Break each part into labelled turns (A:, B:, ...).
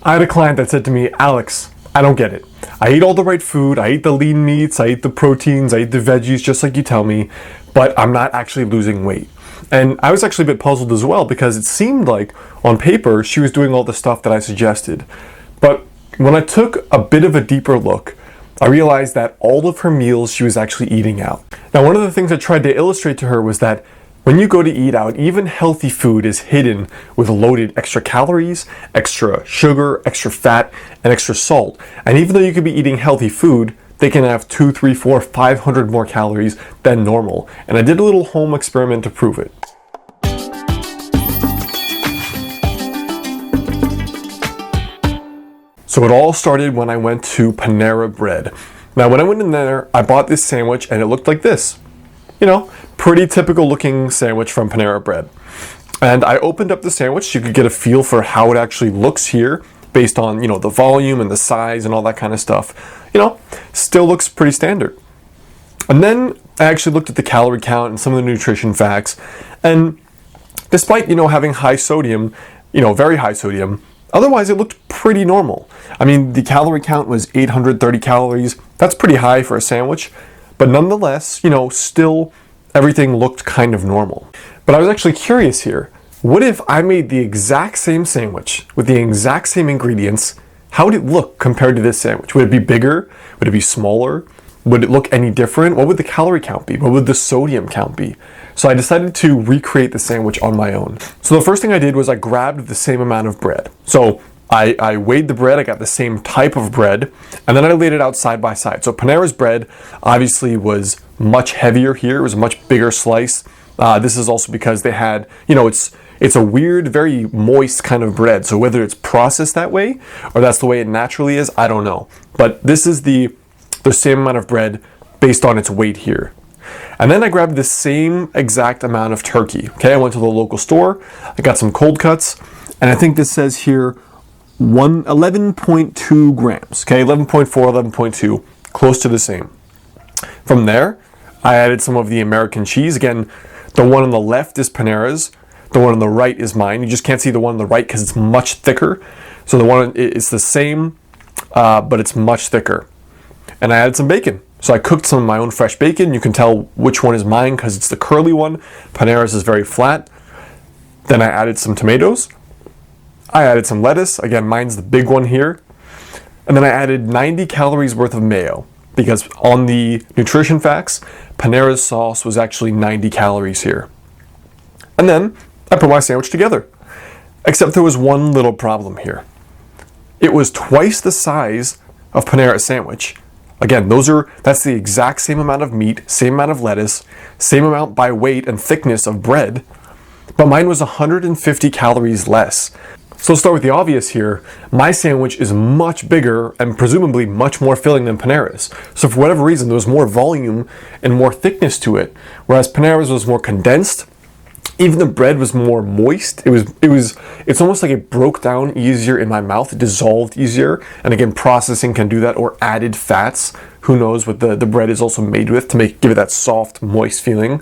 A: I had a client that said to me, Alex, I don't get it. I eat all the right food, I eat the lean meats, I eat the proteins, I eat the veggies just like you tell me, but I'm not actually losing weight. And I was actually a bit puzzled as well because it seemed like on paper she was doing all the stuff that I suggested. But when I took a bit of a deeper look, I realized that all of her meals she was actually eating out. Now, one of the things I tried to illustrate to her was that when you go to eat out, even healthy food is hidden with loaded extra calories, extra sugar, extra fat, and extra salt. And even though you could be eating healthy food, they can have 2, 3, 4, 500 more calories than normal. And I did a little home experiment to prove it. So it all started when I went to Panera Bread. Now, when I went in there, I bought this sandwich and it looked like this. You know, pretty typical looking sandwich from Panera Bread. And I opened up the sandwich so you could get a feel for how it actually looks here based on, you know, the volume and the size and all that kind of stuff. You know, still looks pretty standard. And then I actually looked at the calorie count and some of the nutrition facts. And despite, you know, having high sodium, you know, very high sodium, otherwise it looked pretty normal. I mean, the calorie count was 830 calories. That's pretty high for a sandwich. But nonetheless, you know, still everything looked kind of normal. But I was actually curious here. What if I made the exact same sandwich with the exact same ingredients? How would it look compared to this sandwich? Would it be bigger? Would it be smaller? Would it look any different? What would the calorie count be? What would the sodium count be? So I decided to recreate the sandwich on my own. So the first thing I did was I grabbed the same amount of bread. So I weighed the bread, I got the same type of bread, and then I laid it out side by side. So Panera's bread obviously was much heavier here. It was a much bigger slice. This is also because they had, you know, it's a weird, very moist kind of bread. So whether it's processed that way or that's the way it naturally is, I don't know. But this is the same amount of bread based on its weight here. And then I grabbed the same exact amount of turkey. Okay, I went to the local store, I got some cold cuts, and I think this says here 11.2 grams. Okay, 11.4, 11.2, close to the same. From there, I added some of the American cheese. Again, the one on the left is Panera's. The one on the right is mine. You just can't see the one on the right because it's much thicker. So the one, it's the same, but it's much thicker. And I added some bacon. So I cooked some of my own fresh bacon. You can tell which one is mine because it's the curly one. Panera's is very flat. Then I added some tomatoes. I added some lettuce. Again, mine's the big one here. And then I added 90 calories worth of mayo because on the nutrition facts, Panera's sauce was actually 90 calories here. And then I put my sandwich together. Except there was one little problem here. It was twice the size of Panera's sandwich. Again, that's the exact same amount of meat, same amount of lettuce, same amount by weight and thickness of bread, but mine was 150 calories less. So let's start with the obvious here. My sandwich is much bigger and presumably much more filling than Panera's. So for whatever reason, there was more volume and more thickness to it, whereas Panera's was more condensed. Even the bread was more moist. It's almost like it broke down easier in my mouth. It dissolved easier. And again, processing can do that, or added fats. Who knows what the bread is also made with to give it that soft, moist feeling.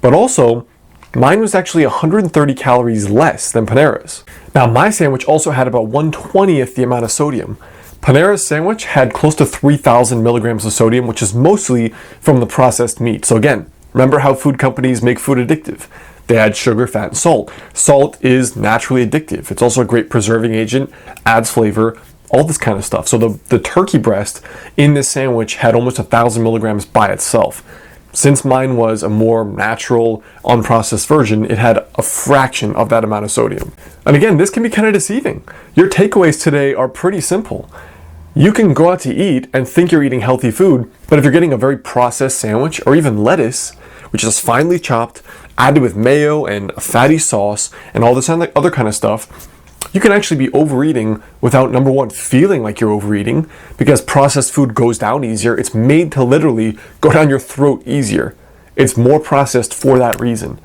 A: But also, mine was actually 130 calories less than Panera's. Now, my sandwich also had about 1/20th the amount of sodium. Panera's sandwich had close to 3,000 milligrams of sodium, which is mostly from the processed meat. So again, remember how food companies make food addictive. They add sugar, fat, and salt. Salt is naturally addictive. It's also a great preserving agent, adds flavor, all this kind of stuff. So the turkey breast in this sandwich had almost 1,000 milligrams by itself. Since mine was a more natural, unprocessed version, it had a fraction of that amount of sodium. And again, this can be kind of deceiving. Your takeaways today are pretty simple. You can go out to eat and think you're eating healthy food, but if you're getting a very processed sandwich or even lettuce, which is finely chopped, added with mayo and a fatty sauce and all this other kind of stuff, you can actually be overeating without, number one, feeling like you're overeating, because processed food goes down easier. It's made to literally go down your throat easier. It's more processed for that reason.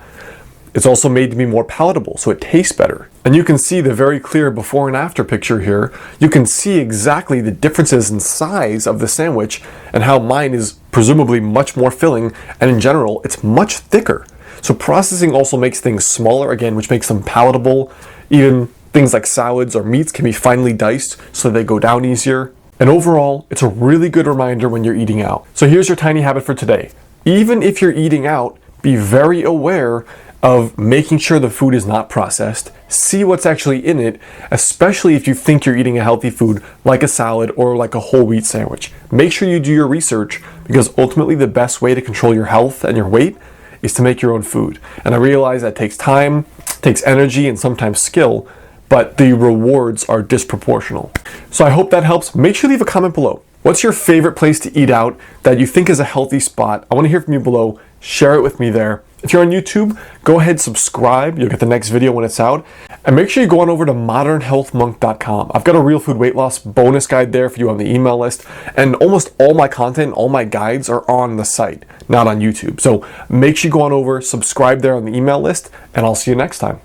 A: It's also made to be more palatable, so it tastes better. And you can see the very clear before and after picture here. You can see exactly the differences in size of the sandwich and how mine is presumably much more filling, and in general, it's much thicker. So processing also makes things smaller, again, which makes them palatable, even Things like salads or meats can be finely diced so they go down easier. And overall, it's a really good reminder when you're eating out. So here's your tiny habit for today. Even if you're eating out, be very aware of making sure the food is not processed. See what's actually in it, especially if you think you're eating a healthy food like a salad or like a whole wheat sandwich. Make sure you do your research, because ultimately the best way to control your health and your weight is to make your own food. And I realize that takes time, takes energy, and sometimes skill, but the rewards are disproportional. So I hope that helps. Make sure to leave a comment below. What's your favorite place to eat out that you think is a healthy spot? I want to hear from you below. Share it with me there. If you're on YouTube, go ahead, subscribe. You'll get the next video when it's out. And make sure you go on over to modernhealthmonk.com. I've got a real food weight loss bonus guide there for you on the email list. And almost all my content, all my guides are on the site, not on YouTube. So make sure you go on over, subscribe there on the email list, and I'll see you next time.